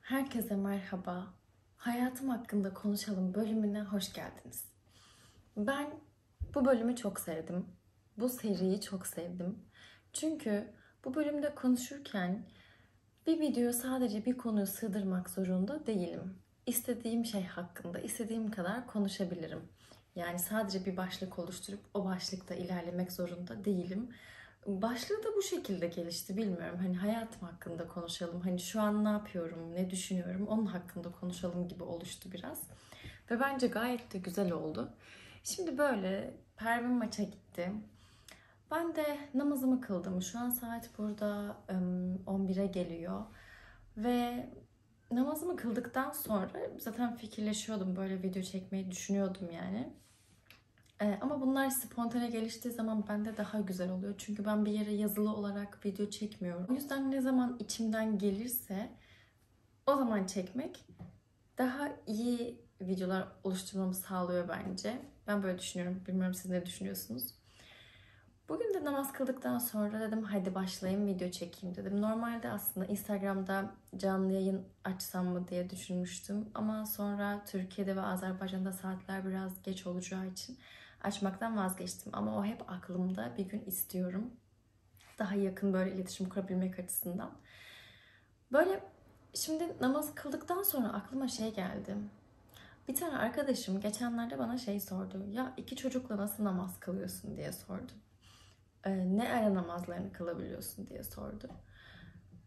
Herkese merhaba. Hayatım hakkında konuşalım bölümüne hoş geldiniz. Ben bu bölümü çok sevdim. Bu seriyi çok sevdim. Çünkü bu bölümde konuşurken bir videoya sadece bir konuyu sığdırmak zorunda değilim. İstediğim şey hakkında istediğim kadar konuşabilirim. Yani sadece bir başlık oluşturup o başlıkta ilerlemek zorunda değilim. Başlığı da bu şekilde gelişti, bilmiyorum. Hani hayatım hakkında konuşalım. Hani şu an ne yapıyorum, ne düşünüyorum, onun hakkında konuşalım gibi oluştu biraz. Ve bence gayet de güzel oldu. Şimdi böyle Pervin maça gitti. Ben de namazımı kıldım. Şu an saat burada 11'e geliyor. Ve namazımı kıldıktan sonra zaten fikirleşiyordum. Böyle video çekmeyi düşünüyordum yani. Ama bunlar spontane geliştiği zaman bende daha güzel oluyor. Çünkü ben bir yere yazılı olarak video çekmiyorum. O yüzden ne zaman içimden gelirse o zaman çekmek daha iyi videolar oluşturmamı sağlıyor bence. Ben böyle düşünüyorum. Bilmiyorum siz ne düşünüyorsunuz? Bugün de namaz kıldıktan sonra dedim hadi başlayayım video çekeyim dedim. Normalde aslında Instagram'da canlı yayın açsam mı diye düşünmüştüm. Ama sonra Türkiye'de ve Azerbaycan'da saatler biraz geç olacağı için açmaktan vazgeçtim. Ama o hep aklımda, bir gün istiyorum. Daha yakın böyle iletişim kurabilmek açısından. Böyle şimdi namaz kıldıktan sonra aklıma şey geldi. Bir tane arkadaşım geçenlerde bana şey sordu. Ya iki çocukla nasıl namaz kılıyorsun diye sordu. Ne ara namazlarını kılabiliyorsun diye sordu.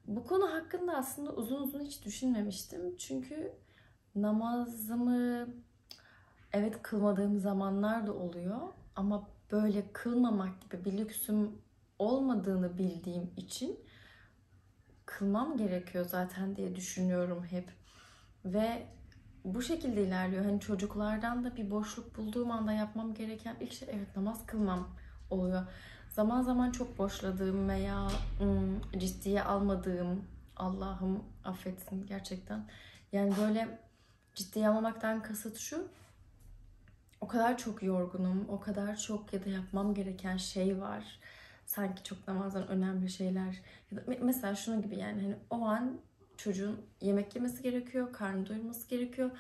Bu konu hakkında aslında uzun uzun hiç düşünmemiştim. Çünkü namazımı evet kılmadığım zamanlar da oluyor. Ama böyle kılmamak gibi bir lüksüm olmadığını bildiğim için kılmam gerekiyor zaten diye düşünüyorum hep. Ve bu şekilde ilerliyor. Hani çocuklardan da bir boşluk bulduğum anda yapmam gereken ilk şey evet namaz kılmam oluyor. Zaman zaman çok boşladığım veya ciddiye almadığım, Allah'ım affetsin gerçekten. Yani böyle ciddiye almamaktan kasıt şu. O kadar çok yorgunum, o kadar çok ya da yapmam gereken şey var. Sanki çok namazdan önemli şeyler. Ya da mesela şunun gibi yani hani o an çocuğun yemek yemesi gerekiyor, karnı doyurması gerekiyor.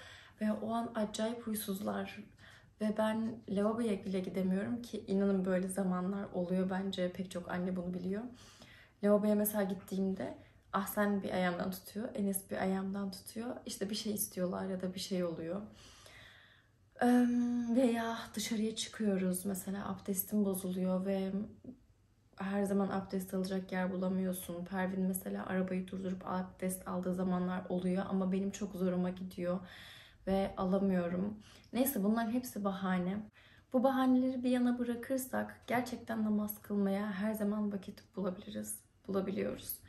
Ve o an acayip huysuzlar. Ve ben lavaboya bile gidemiyorum ki inanın böyle zamanlar oluyor bence. Pek çok anne bunu biliyor. Lavaboya mesela gittiğimde Ahsen bir ayağımdan tutuyor, Enes bir ayağımdan tutuyor. İşte bir şey istiyorlar ya da bir şey oluyor. Veya dışarıya çıkıyoruz mesela abdestim bozuluyor ve her zaman abdest alacak yer bulamıyorsun. Pervin mesela arabayı durdurup abdest aldığı zamanlar oluyor ama benim çok zoruma gidiyor ve alamıyorum. Neyse bunların hepsi bahane. Bu bahaneleri bir yana bırakırsak gerçekten namaz kılmaya her zaman vakit bulabiliyoruz.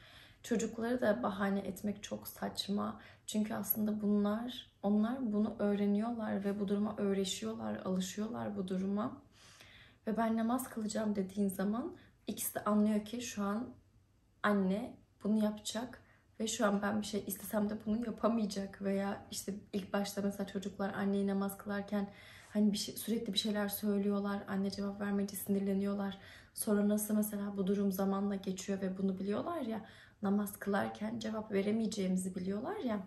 Çocukları da bahane etmek çok saçma. Çünkü aslında onlar bunu öğreniyorlar ve bu duruma öğreşiyorlar, alışıyorlar bu duruma. Ve ben namaz kılacağım dediğin zaman ikisi de anlıyor ki şu an anne bunu yapacak ve şu an ben bir şey istesem de bunu yapamayacak veya işte ilk başta mesela çocuklar anneyi namaz kılarken hani sürekli bir şeyler söylüyorlar, anne cevap vermeyince sinirleniyorlar. Sonra nasıl mesela bu durum zamanla geçiyor ve bunu biliyorlar ya, namaz kılarken cevap veremeyeceğimizi biliyorlar ya.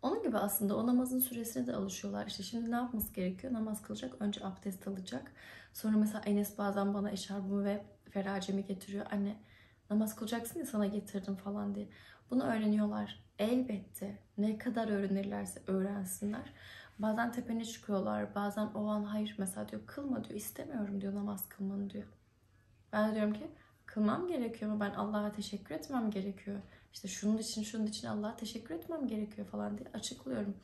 Onun gibi aslında o namazın süresine de alışıyorlar. İşte şimdi ne yapması gerekiyor? Namaz kılacak. Önce abdest alacak. Sonra mesela Enes bazen bana eşarbımı ve feracemi getiriyor. Anne namaz kılacaksın ya sana getirdim falan diye. Bunu öğreniyorlar. Elbette ne kadar öğrenirlerse öğrensinler. Bazen tepene çıkıyorlar. Bazen o an hayır mesela diyor kılma diyor. İstemiyorum diyor namaz kılmanı diyor. Ben de diyorum ki kılmam gerekiyor ama ben Allah'a teşekkür etmem gerekiyor. İşte şunun için Allah'a teşekkür etmem gerekiyor falan diye açıklıyorum.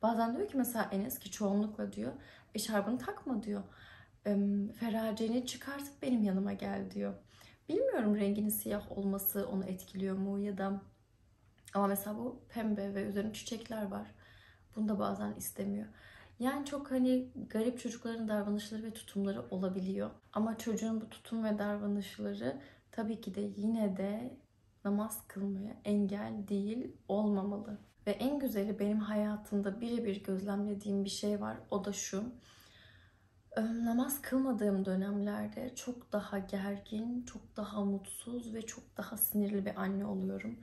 Bazen diyor ki mesela Enes ki çoğunlukla diyor eşarbını takma diyor. Feraceni çıkartıp benim yanıma gel diyor. Bilmiyorum renginin siyah olması onu etkiliyor mu ya da ama mesela bu pembe ve üzerinde çiçekler var. Bunu da bazen istemiyor. Yani çok hani garip çocukların davranışları ve tutumları olabiliyor. Ama çocuğun bu tutum ve davranışları tabii ki de yine de namaz kılmaya engel değil, olmamalı. Ve en güzeli benim hayatımda birebir gözlemlediğim bir şey var. O da şu. Namaz kılmadığım dönemlerde çok daha gergin, çok daha mutsuz ve çok daha sinirli bir anne oluyorum.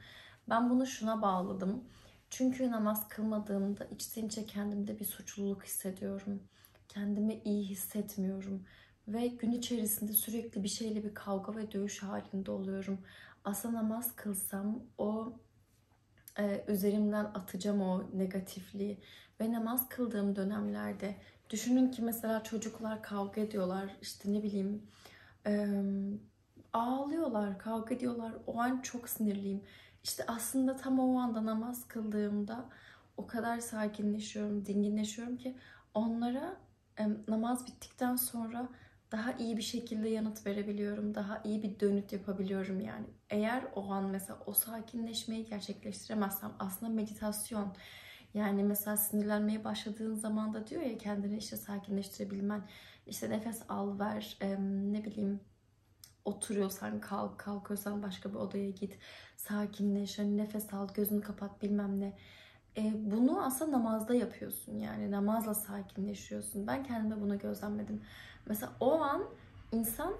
Ben bunu şuna bağladım. Çünkü namaz kılmadığımda içten içe kendimde bir suçluluk hissediyorum. Kendimi iyi hissetmiyorum. Ve gün içerisinde sürekli bir şeyle bir kavga ve dövüş halinde oluyorum. Aslında namaz kılsam o üzerimden atacağım o negatifliği. Ve namaz kıldığım dönemlerde düşünün ki mesela çocuklar kavga ediyorlar, işte ne bileyim ağlıyorlar, kavga ediyorlar. O an çok sinirliyim. İşte aslında tam o anda namaz kıldığımda o kadar sakinleşiyorum, dinginleşiyorum ki onlara namaz bittikten sonra daha iyi bir şekilde yanıt verebiliyorum. Daha iyi bir dönüt yapabiliyorum yani. Eğer o an mesela o sakinleşmeyi gerçekleştiremezsem aslında meditasyon, yani mesela sinirlenmeye başladığın zaman da diyor ya kendini işte sakinleştirebilmen, işte nefes al ver, ne bileyim oturuyorsan kalk, kalkıyorsan başka bir odaya git, sakinleş, hani nefes al, gözünü kapat bilmem ne. Bunu aslında namazda yapıyorsun, yani namazla sakinleşiyorsun. Ben kendime bunu gözlemledim. Mesela o an insan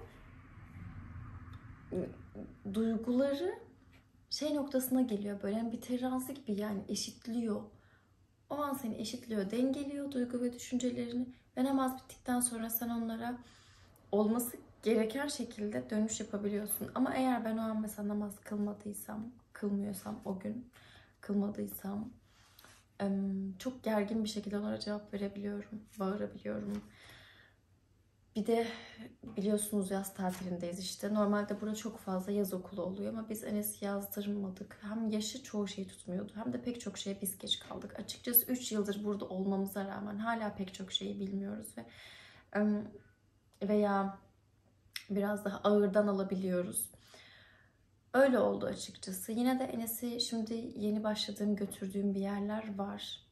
duyguları şey noktasına geliyor, böyle yani bir terazi gibi, yani eşitliyor. O an seni eşitliyor, dengeliyor duygu ve düşüncelerini ve namaz bittikten sonra sen onlara olması gereken şekilde dönüş yapabiliyorsun. Ama eğer ben o an mesela namaz kılmadıysam, kılmıyorsam, o gün kılmadıysam çok gergin bir şekilde onlara cevap verebiliyorum, bağırabiliyorum. Bir de biliyorsunuz yaz tatilindeyiz işte. Normalde burada çok fazla yaz okulu oluyor ama biz Enes'i yazdırmadık. Hem yaşı çoğu şeyi tutmuyordu hem de pek çok şeye biz geç kaldık. Açıkçası 3 yıldır burada olmamıza rağmen hala pek çok şeyi bilmiyoruz ve veya biraz daha ağırdan alabiliyoruz. Öyle oldu açıkçası. Yine de Enes'i şimdi yeni başladığım, götürdüğüm bir yerler var.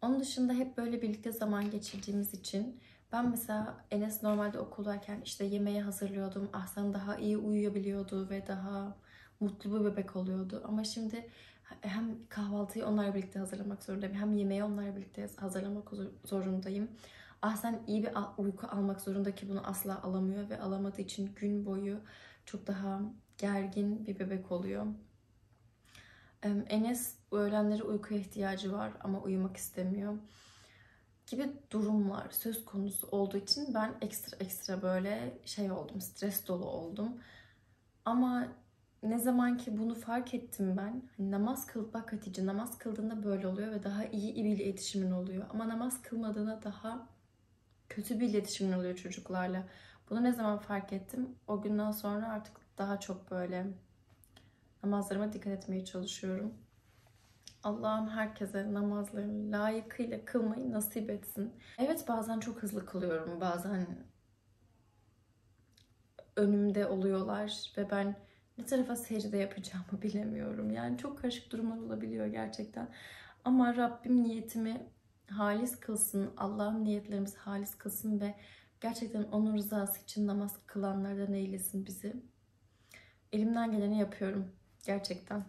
Onun dışında hep böyle birlikte zaman geçirdiğimiz için ben mesela Enes normalde okuldayken işte yemeği hazırlıyordum. Ahsen daha iyi uyuyabiliyordu ve daha mutlu bir bebek oluyordu. Ama şimdi hem kahvaltıyı onlarla birlikte hazırlamak zorundayım, hem yemeği onlarla birlikte hazırlamak zorundayım. Ahsen iyi bir uyku almak zorunda ki bunu asla alamıyor ve alamadığı için gün boyu çok daha gergin bir bebek oluyor. Enes öğlenleri uykuya ihtiyacı var ama uyumak istemiyor gibi durumlar söz konusu olduğu için ben ekstra böyle şey oldum, stres dolu oldum. Ama ne zaman ki bunu fark ettim ben, hani namaz kıl, bak Hatice, namaz kıldığında böyle oluyor ve daha iyi bir iletişimin oluyor. Ama namaz kılmadığında daha kötü bir iletişimin oluyor çocuklarla. Bunu ne zaman fark ettim? O günden sonra artık daha çok böyle namazlarıma dikkat etmeye çalışıyorum. Allah'ım herkese namazlarını layıkıyla kılmayı nasip etsin. Evet, bazen çok hızlı kılıyorum. Bazen önümde oluyorlar ve ben ne tarafa secde yapacağımı bilemiyorum. Yani çok karışık durumlar olabiliyor gerçekten. Ama Rabbim niyetimi halis kılsın. Allah'ım niyetlerimizi halis kılsın ve gerçekten onun rızası için namaz kılanlardan eylesin bizi. Elimden geleni yapıyorum gerçekten.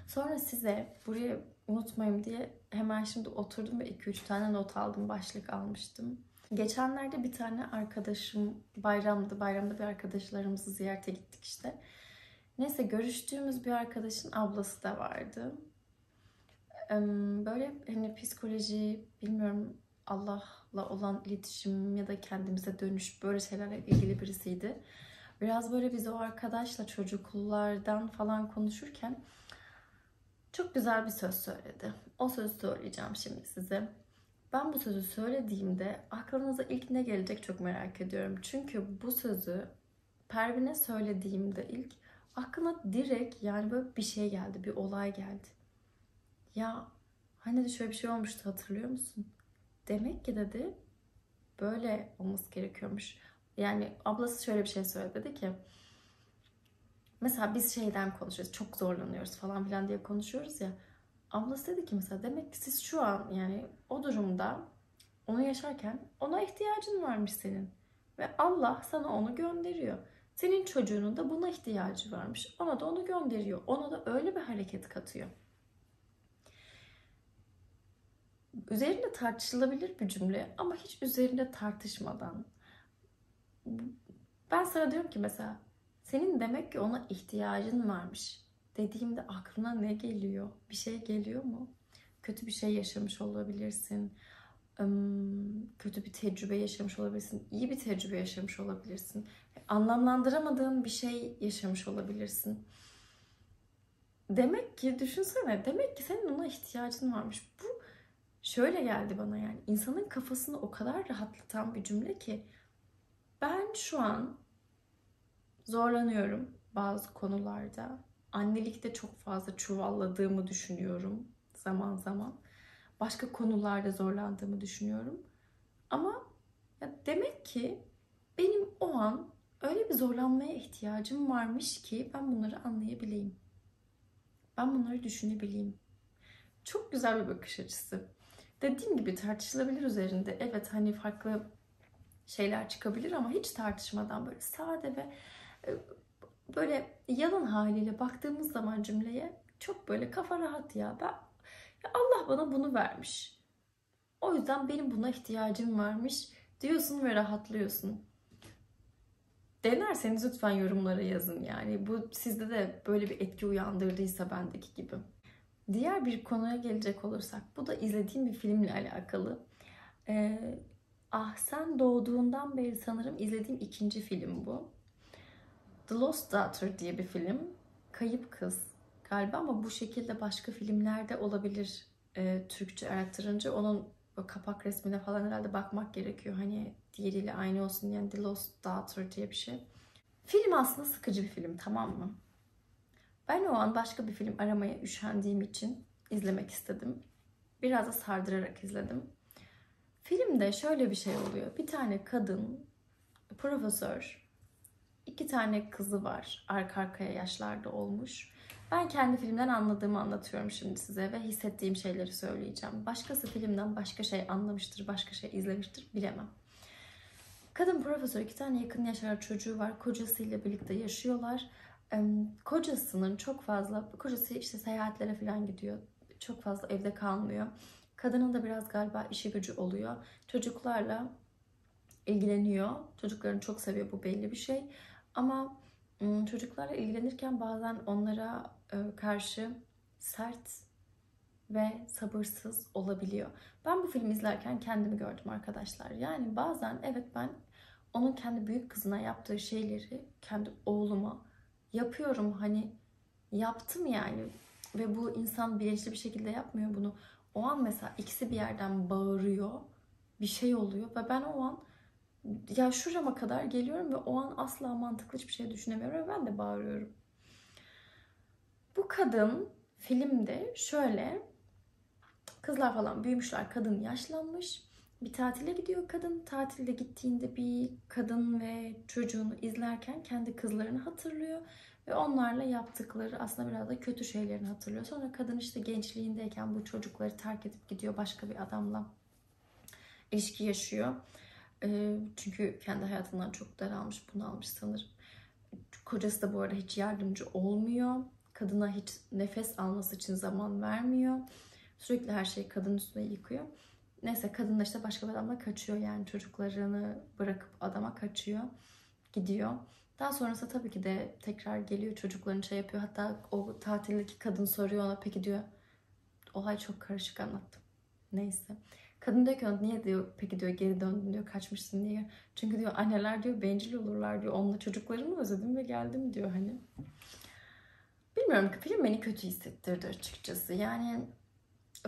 Sonra size buraya unutmayayım diye hemen şimdi oturdum ve 2-3 tane not aldım, başlık almıştım. Geçenlerde bir tane arkadaşım, bayramda bir arkadaşlarımızı ziyarete gittik işte. Neyse, görüştüğümüz bir arkadaşın ablası da vardı. Böyle hani psikoloji, bilmiyorum, Allah'la olan iletişim ya da kendimize dönüş, böyle şeylerle ilgili birisiydi. Biraz böyle biz o arkadaşla çocuklardan falan konuşurken çok güzel bir söz söyledi. O sözü söyleyeceğim şimdi size. Ben bu sözü söylediğimde aklınıza ilk ne gelecek çok merak ediyorum. Çünkü bu sözü Pervin'e söylediğimde ilk aklına direkt yani böyle bir şey geldi, bir olay geldi. Ya hani de şöyle bir şey olmuştu, hatırlıyor musun? Demek ki dedi böyle olması gerekiyormuş. Yani ablası şöyle bir şey söyledi, dedi ki mesela biz şeyden konuşuyoruz, çok zorlanıyoruz falan filan diye konuşuyoruz ya. Ablası dedi ki mesela demek ki siz şu an yani o durumda onu yaşarken ona ihtiyacın varmış senin. Ve Allah sana onu gönderiyor. Senin çocuğunun da buna ihtiyacı varmış. Ona da onu gönderiyor. Ona da öyle bir hareket katıyor. Üzerinde tartışılabilir bir cümle ama hiç üzerinde tartışmadan. Ben sana diyorum ki mesela senin demek ki ona ihtiyacın varmış. dediğimde aklına ne geliyor? Bir şey geliyor mu? Kötü bir şey yaşamış olabilirsin. Kötü bir tecrübe yaşamış olabilirsin. İyi bir tecrübe yaşamış olabilirsin. Anlamlandıramadığın bir şey yaşamış olabilirsin. Demek ki düşünsene, demek ki senin ona ihtiyacın varmış. Bu şöyle geldi bana yani. İnsanın kafasını o kadar rahatlatan bir cümle ki ben şu an zorlanıyorum bazı konularda. Annelikte çok fazla çuvalladığımı düşünüyorum zaman zaman. Başka konularda zorlandığımı düşünüyorum. Ama ya demek ki benim o an öyle bir zorlanmaya ihtiyacım varmış ki ben bunları anlayabileyim. Ben bunları düşünebileyim. Çok güzel bir bakış açısı. Dediğim gibi tartışılabilir üzerinde. Evet, hani farklı şeyler çıkabilir ama hiç tartışmadan böyle sade ve böyle yalın haliyle baktığımız zaman cümleye çok böyle kafa rahat ya. Ya Allah bana bunu vermiş. O yüzden benim buna ihtiyacım varmış diyorsun ve rahatlıyorsun. Denerseniz lütfen yorumlara yazın yani. Bu sizde de böyle bir etki uyandırdıysa bendeki gibi. Diğer bir konuya gelecek olursak, bu da izlediğim bir filmle alakalı. Sen doğduğundan beri sanırım izlediğim ikinci film bu. The Lost Daughter diye bir film. Kayıp Kız galiba ama bu şekilde başka filmlerde olabilir. Türkçe arattırınca onun kapak resmine falan herhalde bakmak gerekiyor. Hani diğeriyle aynı olsun yani The Lost Daughter diye bir şey. Film aslında sıkıcı bir film, tamam mı? Ben o an başka bir film aramaya üşendiğim için izlemek istedim. Biraz da sardırarak izledim. Filmde şöyle bir şey oluyor. Bir tane kadın, profesör, iki tane kızı var. Arka arkaya yaşlarda olmuş. Ben kendi filmden anladığımı anlatıyorum şimdi size ve hissettiğim şeyleri söyleyeceğim. Başkası filmden başka şey anlamıştır, başka şey izlemiştir, bilemem. Kadın profesör, iki tane yakın yaşlar çocuğu var. Kocasıyla birlikte yaşıyorlar. Kocası işte seyahatlere falan gidiyor. Çok fazla evde kalmıyor. Kadının da biraz galiba işi gücü oluyor. Çocuklarla ilgileniyor. Çocuklarını çok seviyor, bu belli bir şey. Ama çocuklarla ilgilenirken bazen onlara karşı sert ve sabırsız olabiliyor. Ben bu filmi izlerken kendimi gördüm arkadaşlar. Yani bazen evet, ben onun kendi büyük kızına yaptığı şeyleri kendi oğluma yapıyorum. Hani yaptım yani. Ve bu insan bilinçli bir şekilde yapmıyor bunu. O an mesela ikisi bir yerden bağırıyor. Bir şey oluyor ve ben o an ya şurama kadar geliyorum ve o an asla mantıklı hiçbir şey düşünemiyorum ve ben de bağırıyorum. Bu kadın filmde şöyle, kızlar falan büyümüşler, kadın yaşlanmış. Bir tatile gidiyor kadın. Tatilde gittiğinde bir kadın ve çocuğunu izlerken kendi kızlarını hatırlıyor. Ve onlarla yaptıkları aslında biraz da kötü şeylerini hatırlıyor. Sonra kadın işte gençliğindeyken bu çocukları terk edip gidiyor, başka bir adamla ilişki yaşıyor. Çünkü kendi hayatından çok daralmış, bunalmış sanırım. Kocası da bu arada hiç yardımcı olmuyor. Kadına hiç nefes alması için zaman vermiyor. Sürekli her şeyi kadın üstüne yıkıyor. Neyse, kadın da işte başka bir adamla kaçıyor, yani çocuklarını bırakıp adama kaçıyor. Gidiyor. Daha sonrasında tabii ki de tekrar geliyor, çocuklarını şey yapıyor. Hatta o tatildeki kadın soruyor ona, peki diyor, olay çok karışık anlattım. Neyse. Kadın diyor ki niye diyor, peki diyor geri döndün diyor, kaçmışsın diye. Çünkü diyor anneler diyor bencil olurlar diyor. Onunla çocuklarımı özledim ve geldim diyor hani. Bilmiyorum, film beni kötü hissettirdi açıkçası. Yani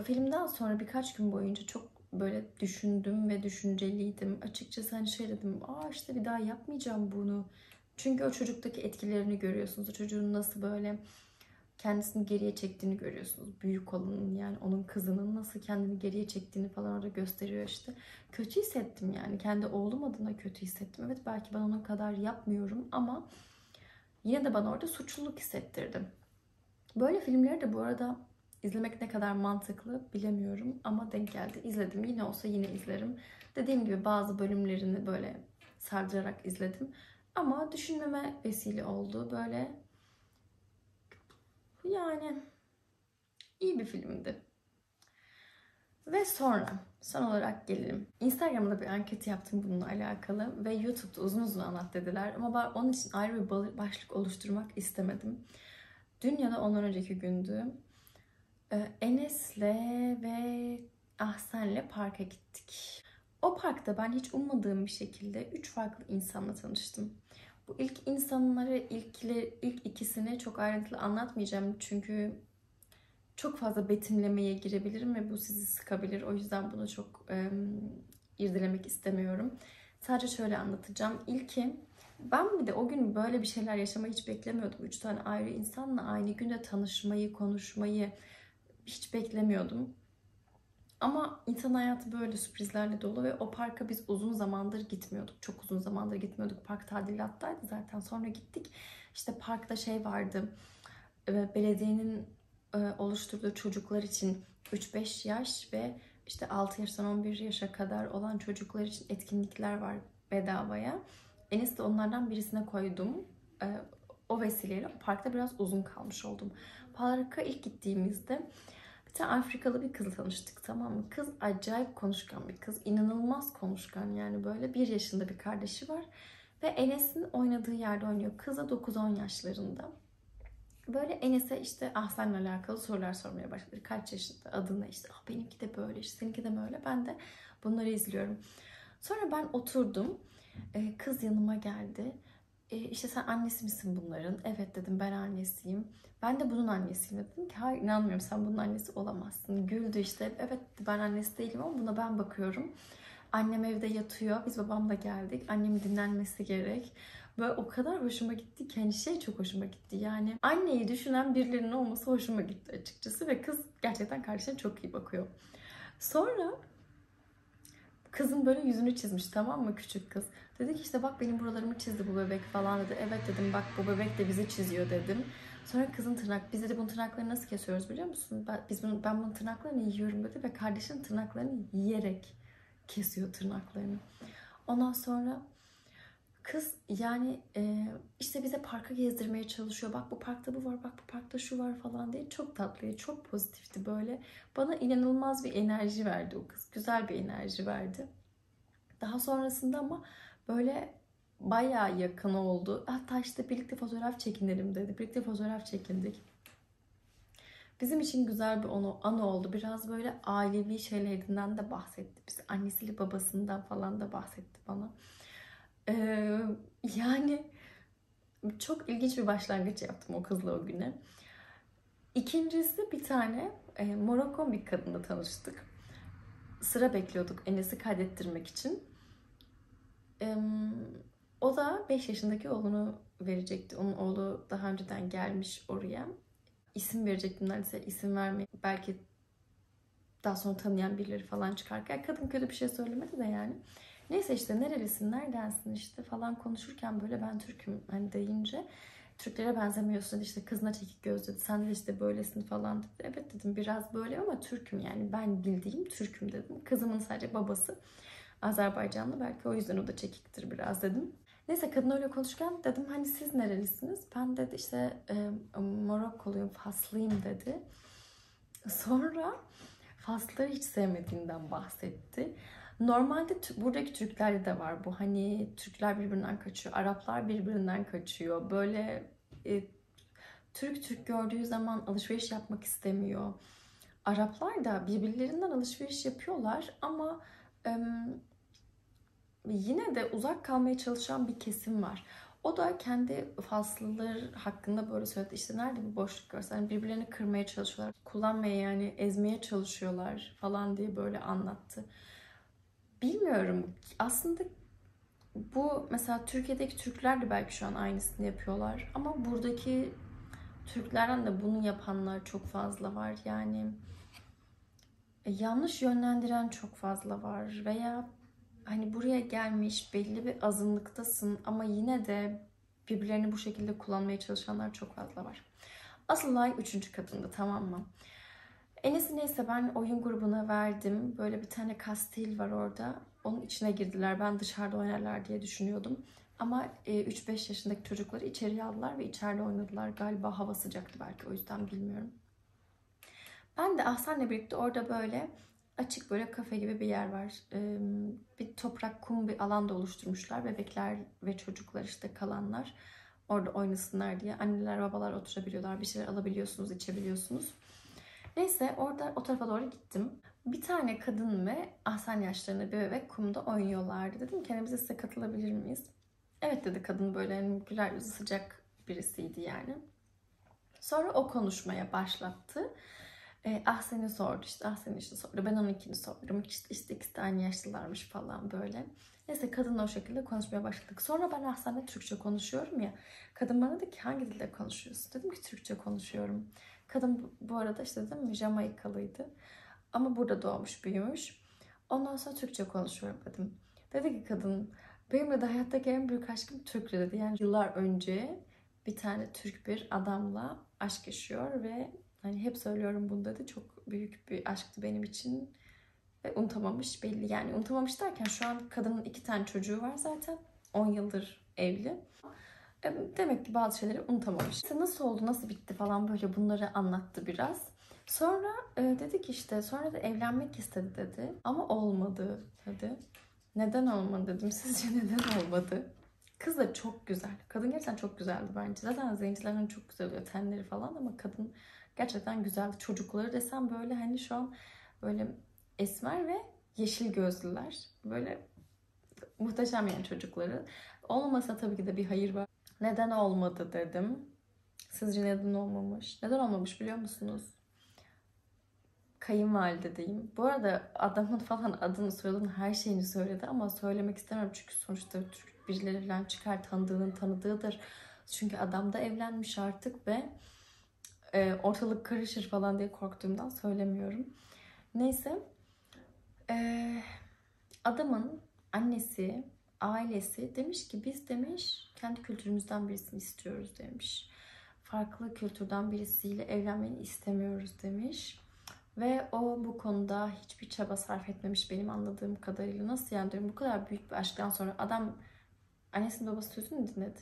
filmden sonra birkaç gün boyunca çok böyle düşündüm ve düşünceliydim. Açıkçası hani şey dedim, işte bir daha yapmayacağım bunu. Çünkü o çocuktaki etkilerini görüyorsunuz. O çocuğun nasıl böyle kendisini geriye çektiğini görüyorsunuz. Büyük olanın, yani onun kızının nasıl kendini geriye çektiğini falan orada gösteriyor işte. Kötü hissettim yani. Kendi oğlum adına kötü hissettim. Evet, belki ben onun kadar yapmıyorum ama yine de bana orada suçluluk hissettirdim. Böyle filmleri de bu arada izlemek ne kadar mantıklı bilemiyorum ama denk geldi. İzledim. Yine olsa yine izlerim. Dediğim gibi bazı bölümlerini böyle sardırarak izledim. Ama düşünmeme vesile oldu. Böyle yani iyi bir filmdi. Ve sonra son olarak gelelim. Instagram'da bir anket yaptım bununla alakalı ve YouTube'da uzun uzun anlat dediler. Ama ben onun için ayrı bir başlık oluşturmak istemedim. Dün ya da ondan önceki gündü. Enes'le ve Ahsen'le parka gittik. O parkta ben hiç ummadığım bir şekilde 3 farklı insanla tanıştım. Bu ilk insanları, ilk ikisini çok ayrıntılı anlatmayacağım. Çünkü çok fazla betimlemeye girebilirim ve bu sizi sıkabilir. O yüzden bunu çok irdelemek istemiyorum. Sadece şöyle anlatacağım. İlki, ben bir de o gün böyle bir şeyler yaşamayı hiç beklemiyordum. 3 tane ayrı insanla aynı günde tanışmayı, konuşmayı hiç beklemiyordum. Ama insan hayatı böyle sürprizlerle dolu ve o parka biz uzun zamandır gitmiyorduk. Çok uzun zamandır gitmiyorduk. Park tadilattaydı zaten. Sonra gittik. İşte parkta şey vardı. Belediyenin oluşturduğu çocuklar için 3-5 yaş ve işte 6 yaştan 11 yaşa kadar olan çocuklar için etkinlikler var bedavaya. Enes'i de onlardan birisine koydum. O vesileyle o parkta biraz uzun kalmış oldum. Parka ilk gittiğimizde bir tane Afrikalı bir kızla tanıştık, tamam mı? Kız acayip konuşkan bir kız. İnanılmaz konuşkan, yani böyle 1 yaşında bir kardeşi var. Ve Enes'in oynadığı yerde oynuyor. Kız da 9-10 yaşlarında. Böyle Enes'e işte Ahsen'le alakalı sorular sormaya başladı. Kaç yaşında, adı ne, işte benimki de böyle, işte seninki de böyle. Ben de bunları izliyorum. Sonra ben oturdum. Kız yanıma geldi. İşte sen annesi misin bunların? Evet dedim, ben annesiyim. Ben de bunun annesiyim dedim ki hayır, inanmıyorum, sen bunun annesi olamazsın. Güldü işte. Evet, ben annesi değilim ama buna ben bakıyorum. Annem evde yatıyor. Biz babamla geldik. Annemin dinlenmesi gerek. Böyle o kadar hoşuma gitti ki, hani şey, çok hoşuma gitti. Yani anneyi düşünen birilerinin olması hoşuma gitti açıkçası ve kız gerçekten kardeşine çok iyi bakıyor. Sonra kızın böyle yüzünü çizmiş, tamam mı, küçük kız. Dedi ki işte bak benim buralarımı çizdi bu bebek falan dedi. Evet dedim, bak bu bebek de bizi çiziyor dedim. Sonra kızın biz dedi bunun tırnaklarını nasıl kesiyoruz biliyor musun? Ben bunun tırnaklarını yiyorum dedi ve kardeşinin tırnaklarını yiyerek kesiyor tırnaklarını. Ondan sonra kız yani işte bize parka gezdirmeye çalışıyor. Bak bu parkta bu var, bak bu parkta şu var falan diye. Çok tatlıydı, çok pozitifti böyle. Bana inanılmaz bir enerji verdi o kız. Güzel bir enerji verdi. Daha sonrasında ama böyle bayağı yakın oldu. Hatta işte birlikte fotoğraf çekinelim dedi. Birlikte fotoğraf çekindik. Bizim için güzel bir anı oldu. Biraz böyle ailevi şeylerinden de bahsetti. Biz annesiyle babasından falan da bahsetti bana. Ee, yani çok ilginç bir başlangıç yaptım o kızla o güne. İkincisi, bir tane Morokon bir kadınla tanıştık. Sıra bekliyorduk Enes'i kaydettirmek için. O da 5 yaşındaki oğlunu verecekti. Onun oğlu daha önceden gelmiş oraya. İsim verecektim, neredeyse isim vermeyi. Belki daha sonra tanıyan birileri falan çıkarken. Kadın kötü bir şey söylemedi de yani. Neyse işte nerelisin, neredensin işte falan konuşurken böyle ben Türk'üm hani deyince, Türklere benzemiyorsun işte, kızına çekik göz dedi. Sen de işte böylesin falan dedi. Evet dedim, biraz böyle ama Türk'üm, yani ben bildiğim Türk'üm dedim. Kızımın sadece babası Azerbaycanlı, belki o yüzden o da çekiktir biraz dedim. Neyse kadın öyle konuşurken dedim hani siz nerelisiniz? Ben dedi işte Morokkoluyum, Faslıyım dedi. Sonra Faslıları hiç sevmediğinden bahsetti. Normalde buradaki Türklerde de var bu. Hani Türkler birbirinden kaçıyor, Araplar birbirinden kaçıyor. Böyle e, Türk gördüğü zaman alışveriş yapmak istemiyor. Araplar da birbirlerinden alışveriş yapıyorlar ama yine de uzak kalmaya çalışan bir kesim var. O da kendi Faslılar hakkında böyle söyledi. İşte nerede bir boşluk görsen yani birbirlerini kırmaya çalışıyorlar. Kullanmaya, yani ezmeye çalışıyorlar falan diye böyle anlattı. Bilmiyorum. Aslında bu mesela Türkiye'deki Türkler de belki şu an aynısını yapıyorlar. Ama buradaki Türklerden de bunu yapanlar çok fazla var. Yani yanlış yönlendiren çok fazla var. Veya hani buraya gelmiş belli bir azınlıktasın ama yine de birbirlerini bu şekilde kullanmaya çalışanlar çok fazla var. Asıl olay üçüncü kadındı, tamam mı? Enes'i neyse ben oyun grubuna verdim. Böyle bir tane kastil var orada. Onun içine girdiler. Ben dışarıda oynarlar diye düşünüyordum. Ama 3-5 yaşındaki çocukları içeriye aldılar ve içeride oynadılar. Galiba hava sıcaktı, belki o yüzden, bilmiyorum. Ben de Ahsen'le birlikte orada böyle açık, böyle kafe gibi bir yer var. Bir toprak, kum bir alanda oluşturmuşlar. Bebekler ve çocuklar işte kalanlar. Orada oynasınlar diye. Anneler babalar oturabiliyorlar. Bir şeyler alabiliyorsunuz, içebiliyorsunuz. Neyse orada o tarafa doğru gittim. Bir tane kadın ve ahsen yaşlarında bir bebek kumda oynuyorlardı. Dedim ki hani biz de size katılabilir miyiz? Evet dedi kadın, böyle hani güler yüzlü sıcak birisiydi yani. Sonra o konuşmaya başlattı. Ahsen'i sordu, işte Ahsen'i işte sordu. Ben onunkini sordum. İşte ikisi de aynı yaşlılarmış falan böyle. Neyse kadınla o şekilde konuşmaya başladık. Sonra ben Ahsen'le Türkçe konuşuyorum ya. Kadın bana dedi ki hangi dilde konuşuyorsun? Dedim ki Türkçe konuşuyorum. Kadın bu arada işte dedim mi Jamaikalıydı. Ama burada doğmuş büyümüş. Ondan sonra Türkçe konuşuyorum dedim. Dedi ki kadın benim de hayattaki en büyük aşkım Türk'le dedi. Yani yıllar önce bir tane Türk bir adamla aşk yaşıyor ve hani hep söylüyorum bunu dedi. Çok büyük bir aşktı benim için. Ve unutamamış belli. Yani unutamamış derken şu an kadının 2 tane çocuğu var zaten. 10 yıldır evli. Demek ki bazı şeyleri unutamamış. İşte nasıl oldu, nasıl bitti falan böyle bunları anlattı biraz. Sonra dedi ki işte sonra da evlenmek istedi dedi. Ama olmadı dedi. Neden olmadı dedim. Sizce neden olmadı? Kız da çok güzel. Kadın gerçekten çok güzeldi bence. Zaten zencilerin çok güzel oluyor tenleri falan ama kadın gerçekten güzeldi. Çocukları desem böyle hani şu an böyle esmer ve yeşil gözlüler. Böyle muhteşem yani çocukları. Olmasa tabii ki de bir hayır var. Neden olmadı dedim. Sizce neden olmamış? Neden olmamış biliyor musunuz? Kayınvalide diyeyim. Bu arada adamın falan adını, soyadını, her şeyini söyledi ama söylemek istemiyorum çünkü sonuçta Türk birileri falan çıkar, tanıdığının tanıdığıdır. Çünkü adam da evlenmiş artık ve ortalık karışır falan diye korktuğumdan söylemiyorum. Neyse e, adamın annesi, ailesi demiş ki biz demiş kendi kültürümüzden birisini istiyoruz demiş. Farklı kültürden birisiyle evlenmeni istemiyoruz demiş. Ve o bu konuda hiçbir çaba sarf etmemiş benim anladığım kadarıyla. Nasıl yani diyorum, bu kadar büyük bir aşktan sonra adam annesinin babası sözünü mü dinledi?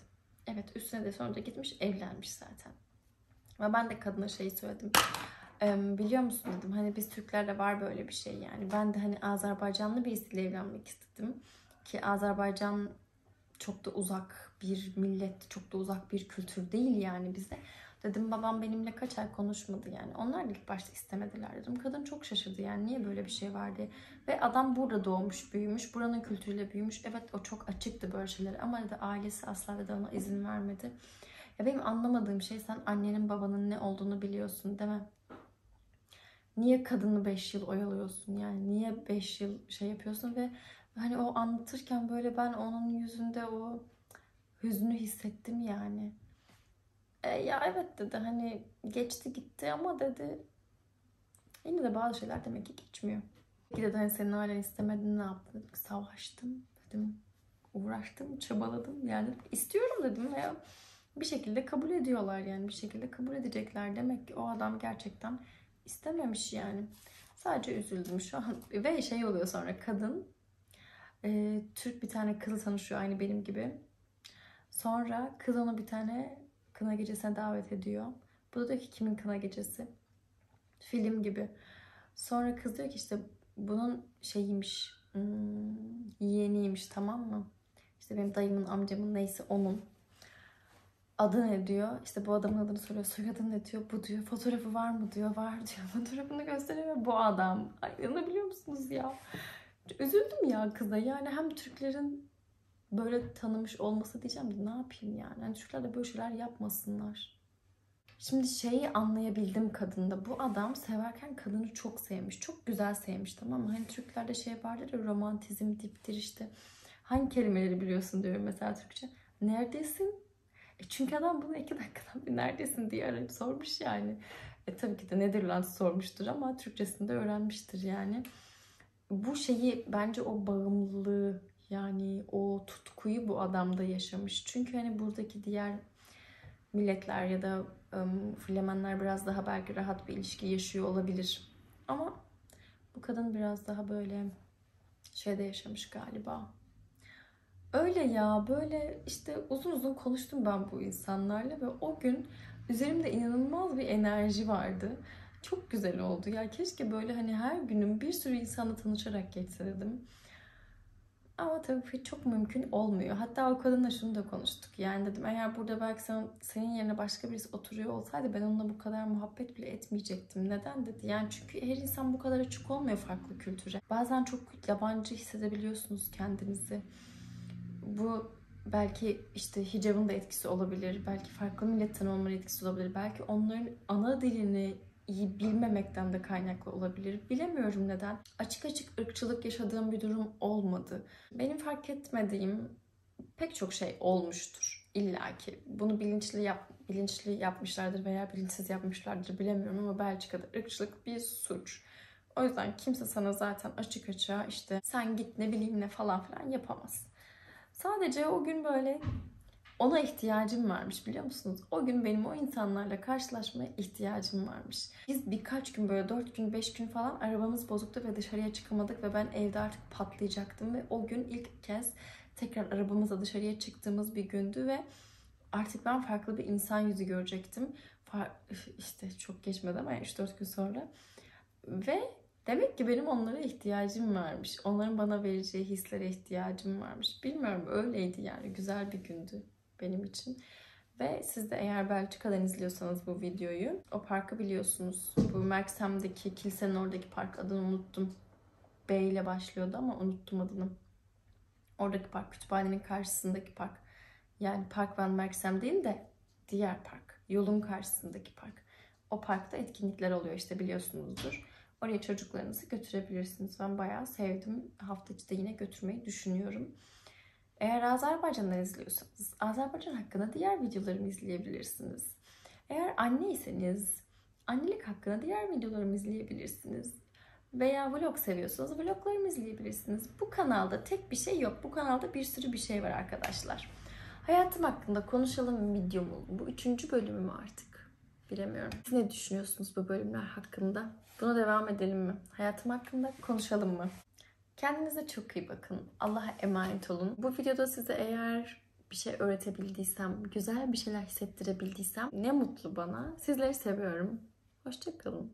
Evet, üstüne de sonra da gitmiş evlenmiş zaten. Ve ben de kadına şeyi söyledim. Biliyor musun dedim, hani biz Türklerde var böyle bir şey yani. Ben de hani Azerbaycanlı birisiyle evlenmek istedim. Ki Azerbaycan çok da uzak bir millet, çok da uzak bir kültür değil yani bize. Dedim babam benimle kaç ay konuşmadı yani. Onlar da ilk başta istemediler dedim. Kadın çok şaşırdı yani niye böyle bir şey var diye. Ve adam burada doğmuş, büyümüş, buranın kültürüyle büyümüş. Evet o çok açıktı böyle şeylere ama dedi ailesi asla dedi ona izin vermedi. Ya benim anlamadığım şey, sen annenin babanın ne olduğunu biliyorsun değil mi? Niye kadını 5 yıl oyalıyorsun yani? Niye 5 yıl şey yapıyorsun ve hani o anlatırken böyle ben onun yüzünde o hüznü hissettim yani. Ya evet dedi hani geçti gitti ama dedi yine de bazı şeyler demek ki geçmiyor. Peki dedi hani senin ailen istemedin ne yaptın? Dedim savaştım dedim. Uğraştım, çabaladım yani dedim, istiyorum dedim veya bir şekilde kabul ediyorlar yani bir şekilde kabul edecekler. Demek ki o adam gerçekten istememiş yani. Sadece üzüldüm şu an. Ve şey oluyor sonra kadın Türk bir tane kızla tanışıyor aynı benim gibi. Sonra kız onu bir tane kına gecesine davet ediyor. Bu da diyor ki kimin kına gecesi? Film gibi. Sonra kız diyor ki işte bunun şeyiymiş, yeğeniymiş tamam mı? İşte benim dayımın, amcamın neyse onun. Adı ne diyor? İşte bu adamın adını soruyor. Soyadın ne diyor? Bu diyor. Fotoğrafı var mı diyor. Var diyor. Fotoğrafını gösteriyor. Bu adam. Ay inanabiliyor musunuz ya? Üzüldüm ya kıza. Yani hem Türklerin böyle tanımış olması diyeceğim de ne yapayım yani. Yani Türkler de böyle şeyler yapmasınlar. Şimdi şeyi anlayabildim kadında. Bu adam severken kadını çok sevmiş. Çok güzel sevmiş tamam mı? Hani Türklerde şey vardır ya, romantizm diptir işte. Hangi kelimeleri biliyorsun diyorum mesela Türkçe. Neredesin? Çünkü adam bunu 2 dakikadan bir neredesin diye arayıp sormuş yani. Tabii ki de Netherlands sormuştur ama Türkçesini de öğrenmiştir yani. Bu şeyi bence o bağımlılığı yani o tutkuyu bu adamda yaşamış. Çünkü hani buradaki diğer milletler ya da Flemenler biraz daha belki rahat bir ilişki yaşıyor olabilir. Ama bu kadın biraz daha böyle şeyde yaşamış galiba. Öyle ya böyle işte uzun uzun konuştum ben bu insanlarla ve o gün üzerimde inanılmaz bir enerji vardı. Çok güzel oldu ya, keşke böyle hani her günüm bir sürü insanla tanışarak geçse dedim. Ama tabii çok mümkün olmuyor. Hatta o kadınla şunu da konuştuk. Yani dedim, eğer burada belki senin yerine başka birisi oturuyor olsaydı ben onunla bu kadar muhabbet bile etmeyecektim. Neden dedi. Yani çünkü her insan bu kadar açık olmuyor farklı kültüre. Bazen çok yabancı hissedebiliyorsunuz kendinizi. Bu belki işte hicabın da etkisi olabilir. Belki farklı milletten olmanın etkisi olabilir. Belki onların ana dilini iyi bilmemekten de kaynaklı olabilir. Bilemiyorum neden. Açık açık ırkçılık yaşadığım bir durum olmadı. Benim fark etmediğim pek çok şey olmuştur illaki. Bunu bilinçli yapmışlardır veya bilinçsiz yapmışlardır bilemiyorum ama Belçika'da ırkçılık bir suç. O yüzden kimse sana zaten açık açığa işte sen git ne bileyim ne falan filan yapamaz. Sadece o gün böyle ona ihtiyacım varmış, biliyor musunuz? O gün benim o insanlarla karşılaşmaya ihtiyacım varmış. Biz birkaç gün, böyle 4 gün 5 gün falan arabamız bozuktu ve dışarıya çıkamadık ve ben evde artık patlayacaktım ve o gün ilk kez tekrar arabamızla dışarıya çıktığımız bir gündü ve artık ben farklı bir insan yüzü görecektim. İşte çok geçmedi ama 3-4 gün sonra. Ve demek ki benim onlara ihtiyacım varmış. Onların bana vereceği hislere ihtiyacım varmış. Bilmiyorum, öyleydi yani. Güzel bir gündü benim için. Ve siz de eğer Belçika'dan izliyorsanız bu videoyu, o parkı biliyorsunuz. Bu Merksem'deki kilisenin oradaki park, adını unuttum. B ile başlıyordu ama unuttum adını. Oradaki park, kütüphanenin karşısındaki park. Yani Park van Merksem değil de diğer park. Yolun karşısındaki park. O parkta etkinlikler oluyor işte, biliyorsunuzdur. Oraya çocuklarınızı götürebilirsiniz. Ben bayağı sevdim. Hafta içi de yine götürmeyi düşünüyorum. Eğer Azerbaycan'dan izliyorsanız Azerbaycan hakkında diğer videolarımı izleyebilirsiniz. Eğer anneyseniz annelik hakkında diğer videolarımı izleyebilirsiniz. Veya vlog seviyorsanız vloglarımı izleyebilirsiniz. Bu kanalda tek bir şey yok. Bu kanalda bir sürü bir şey var arkadaşlar. Hayatım hakkında konuşalım videomu. Bu 3. bölümüm artık. Bilemiyorum. Siz ne düşünüyorsunuz bu bölümler hakkında? Buna devam edelim mi? Hayatım hakkında konuşalım mı? Kendinize çok iyi bakın. Allah'a emanet olun. Bu videoda size eğer bir şey öğretebildiysem, güzel bir şeyler hissettirebildiysem ne mutlu bana. Sizleri seviyorum. Hoşça kalın.